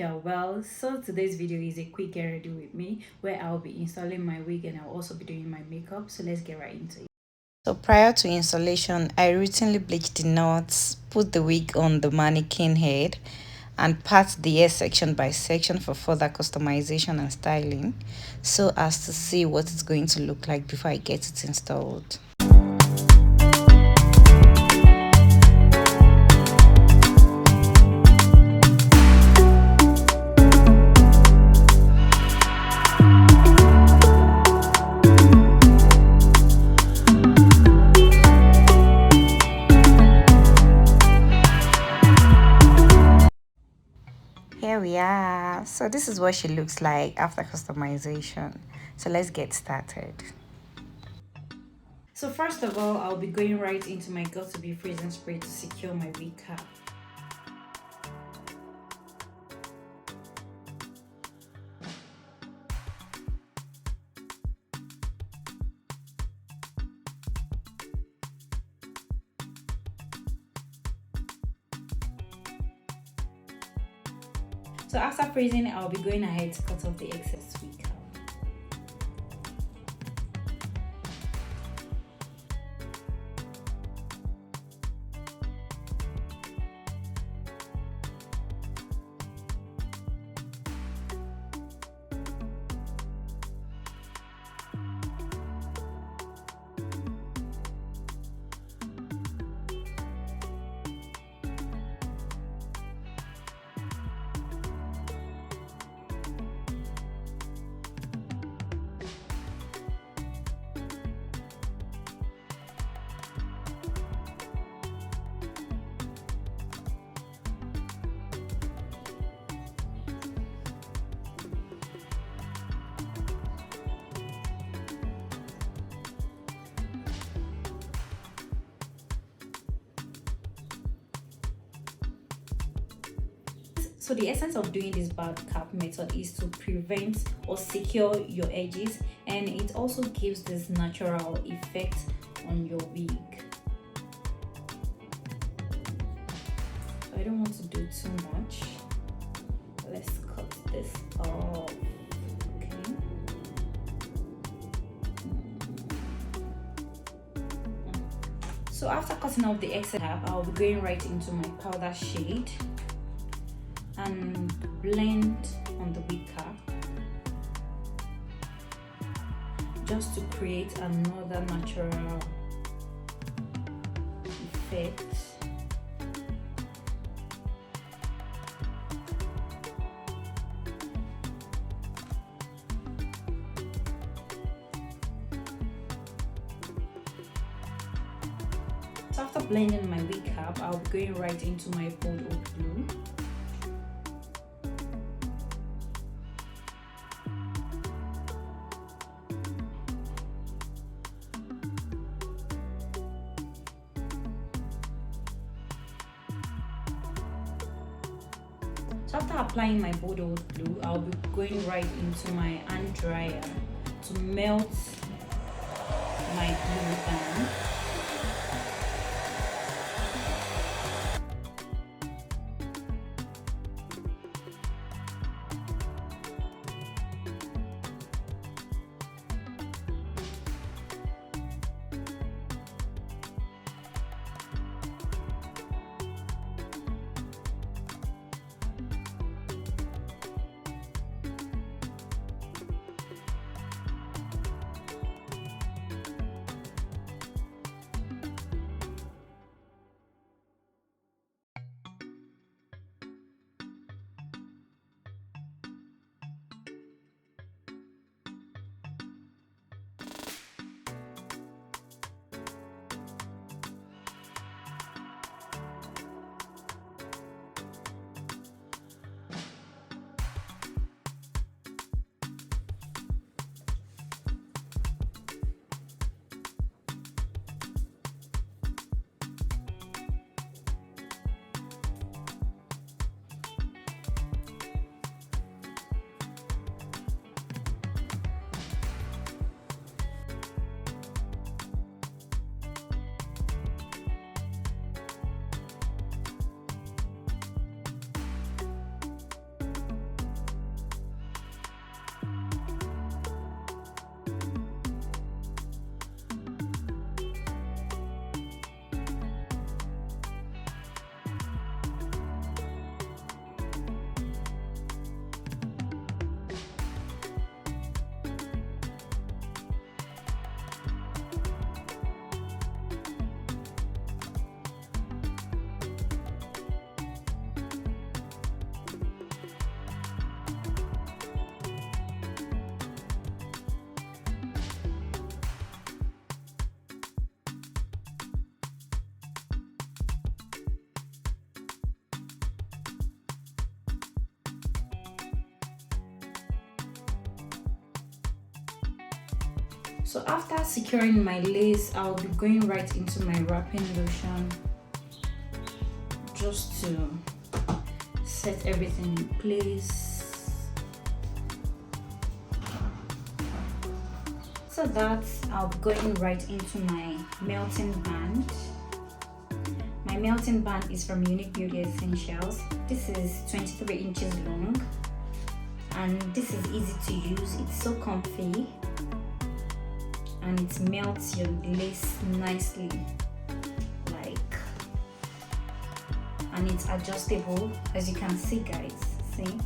you are well. So today's video is a quick get ready with me where I'll be installing my wig and I'll also be doing my makeup. So let's get right into it. So prior to installation, I routinely bleach the knots, put the wig on the mannequin head, and part the hair section by section for further customization and styling, so as to see what it's going to look like before I get it installed. Here we are. So this is what she looks like after customization. So let's get started. So first of all, I'll be going right into my got to be freezing spray to secure my wig cap. So after freezing, I'll be going ahead to cut off the excess wig cap. So the essence of doing this bald cap method is to prevent or secure your edges, and it also gives this natural effect on your wig. So I don't want to do too much. Let's cut this off. Okay. So after cutting off the excess cap, I'll be going right into my powder shade and blend on the wig cap just to create another natural effect. So after blending my wig cap, I'll be going right into my bold oak glue. So after applying my bold oak glue, I'll be going right into my hand dryer to melt my glue down. So after securing my lace, I'll be going right into my wrapping lotion just to set everything in place. So that I'll be going right into my melting band. My melting band is from Unique Beauty Essentials. This is 23 inches long and this is easy to use. It's so comfy and it melts your lace nicely, and it's adjustable, as you can see, guys. See,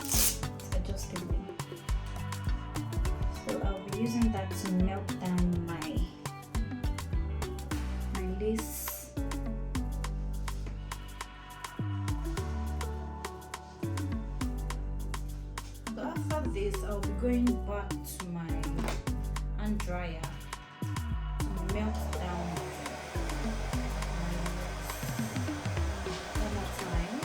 it's adjustable. So I'll be using that to melt down my lace. So after this, I'll be going back to my hand dryer to melt down one more time.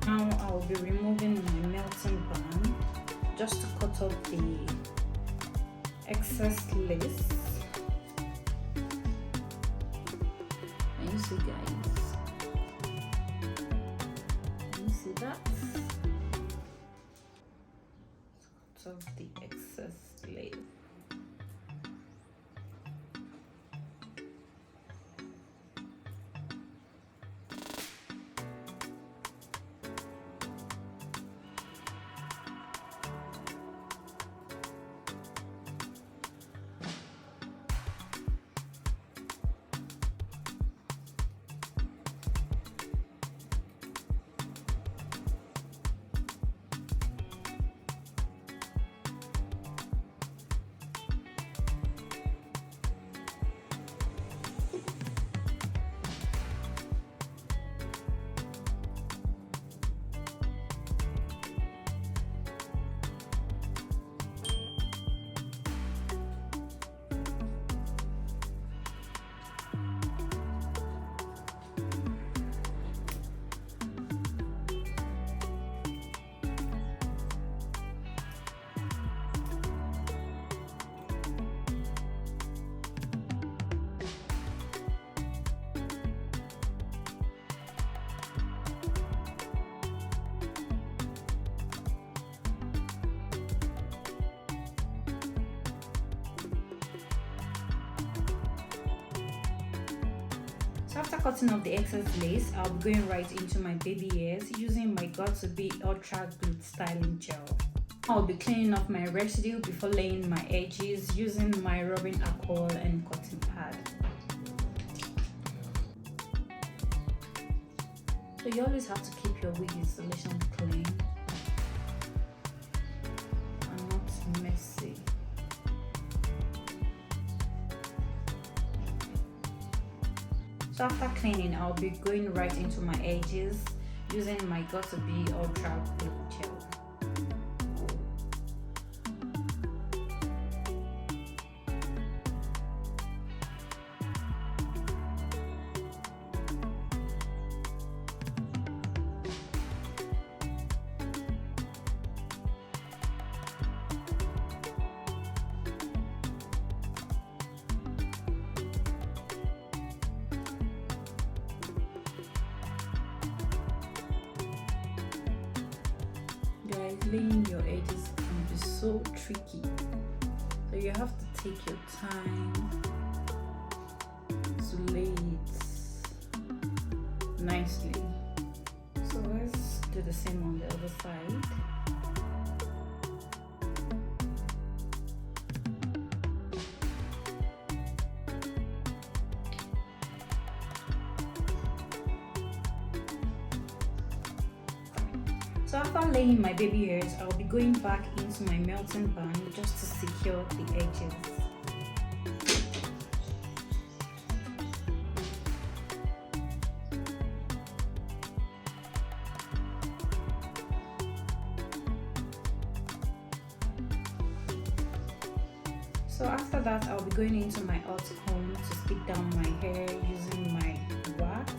Now I'll be removing my melting band just to cut off the excess lace. And you see, guys, can you see that? Cut off the excess lace. So after cutting off the excess lace, I'll be going right into my baby hairs using my Got2b Ultra Glue Styling Gel. I'll be cleaning off my residue before laying my edges using my rubbing alcohol and cotton pad. So you always have to keep your wig installation clean and not messy. So after cleaning, I'll be going right into my edges using my Got2b Ultra Glue Gel. Laying your edges can be so tricky, so you have to take your time to lay it nicely. So let's do the same on the other side. So after laying my baby hairs, I'll be going back into my melting band just to secure the edges. So after that, I'll be going into my hot comb to stick down my hair using my wax.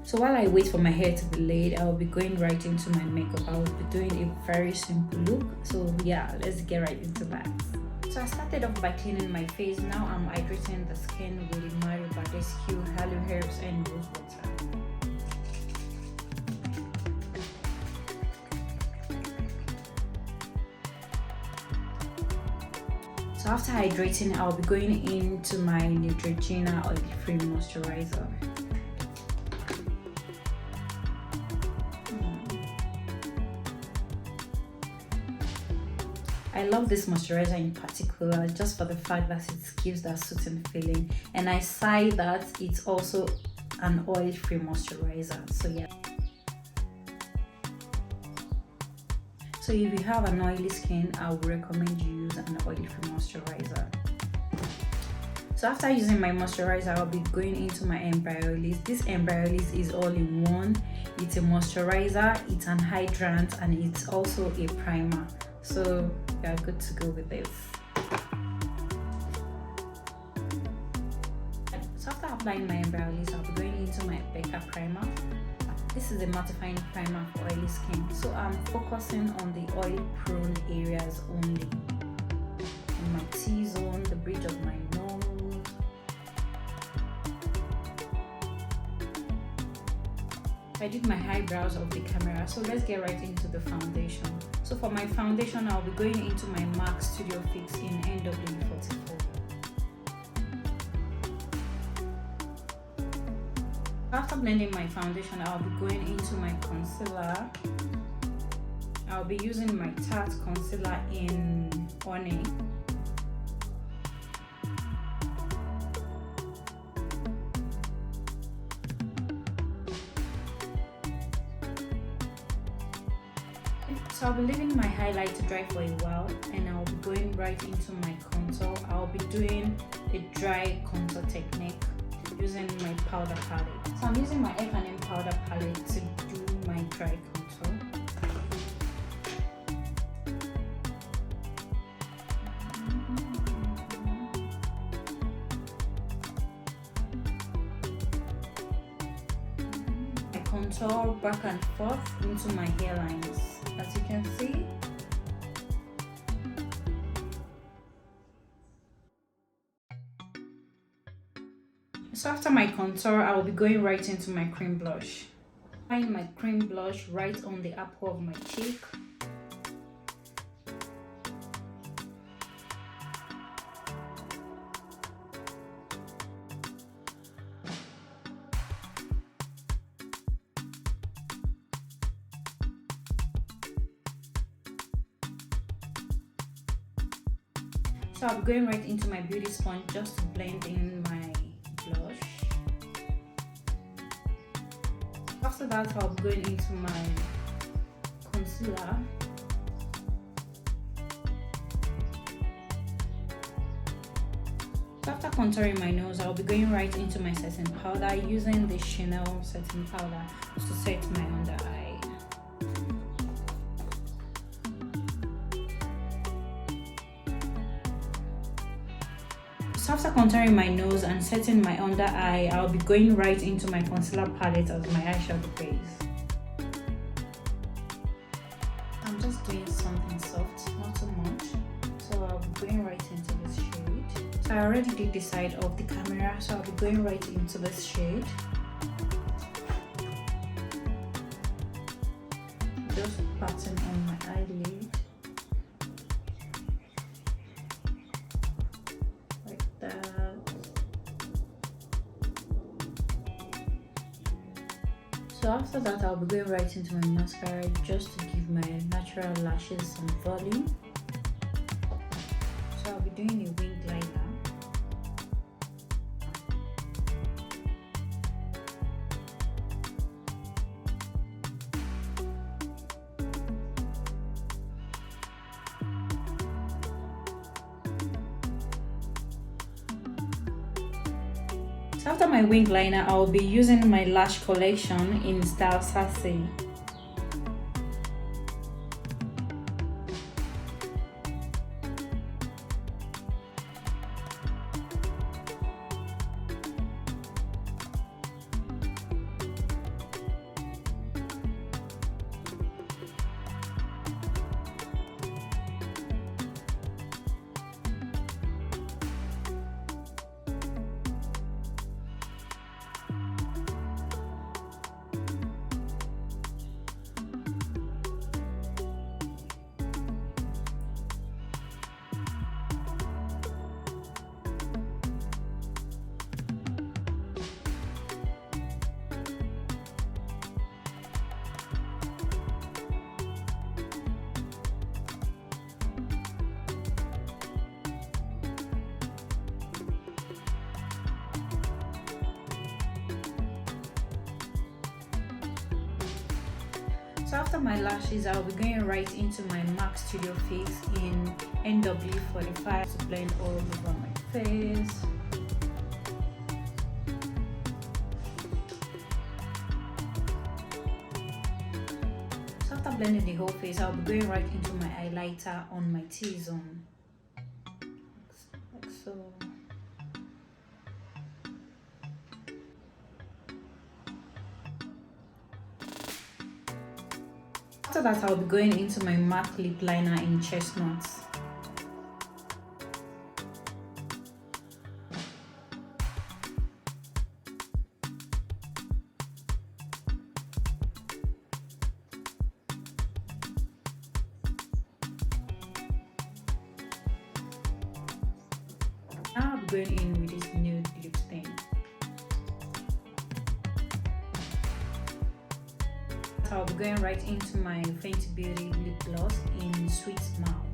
So while I wait for my hair to be laid, I'll be going right into my makeup. I will be doing a very simple look. So yeah, let's get right into that. So I started off by cleaning my face. Now I'm hydrating the skin with Mario Badescu, Aloe Herbs and Rose Water. So after hydrating, I'll be going into my Neutrogena oil-free moisturizer. I love this moisturizer in particular just for the fact that it gives that soothing feeling, and I say that it's also an oil-free moisturizer. So yeah. So if you have an oily skin, I would recommend you use an oil-free moisturizer. So after using my moisturizer, I'll be going into my Embryolis. This Embryolis is all in one. It's a moisturizer, it's an hydrant, and it's also a primer. So we are good to go with this. So after applying my Embryolis, I'll be going into my Becca primer. This is a mattifying primer for oily skin. So I'm focusing on the oil-prone areas only. In my T-zone, the bridge of my nose. I did my eyebrows off the camera, so let's get right into the foundation. So for my foundation, I'll be going into my MAC Studio Fix in NW44. After blending my foundation, I'll be going into my concealer. I'll be using my Tarte concealer in Honey. So I'll be leaving my highlight to dry for a while, and I'll be going right into my contour. I'll be doing a dry contour technique using my powder palette. So I'm using my F&M powder palette to do my dry contour. I contour back and forth into my hairlines, as you can see. So after my contour, I will be going right into my cream blush. Applying my cream blush right on the apple of my cheek. So I'll be going right into my beauty sponge just to blend in my blush. After that, I'll be going into my concealer. So after contouring my nose, I'll be going right into my setting powder using the Chanel setting powder to set my under eye. So after contouring my nose and setting my under eye, I'll be going right into my concealer palette as my eyeshadow base. I'm just doing something soft, not too much. So I'll be going right into this shade. So I already did the side of the camera, so I'll be going right into this shade. So after that, I'll be going right into my mascara just to give my natural lashes some volume. So I'll be doing a wing liner. So after my wing liner, I'll be using my lash collection in style Sassy. So after my lashes, I'll be going right into my MAC Studio Fix in NW45 to blend all over my face. So after blending the whole face, I'll be going right into my highlighter on my T-zone. Like so. After that, I'll be going into my MAC lip liner in Chestnuts. Now I'll be going in with this nude lip stain. I'll be going right into my Fenty Beauty lip gloss in Sweet Mouth.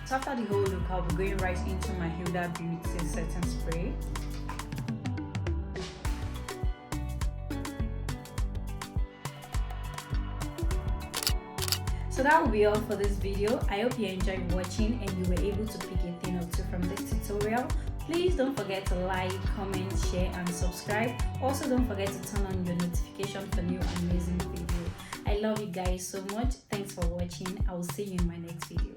So after the whole look, I'll be going right into my Huda Beauty setting spray. So that will be all for this video. I hope you enjoyed watching and you were able to pick a thing or two from this tutorial. Please don't forget to like, comment, share and subscribe. Also don't forget to turn on your notification for new amazing videos. I love you guys so much. Thanks for watching. I will see you in my next video.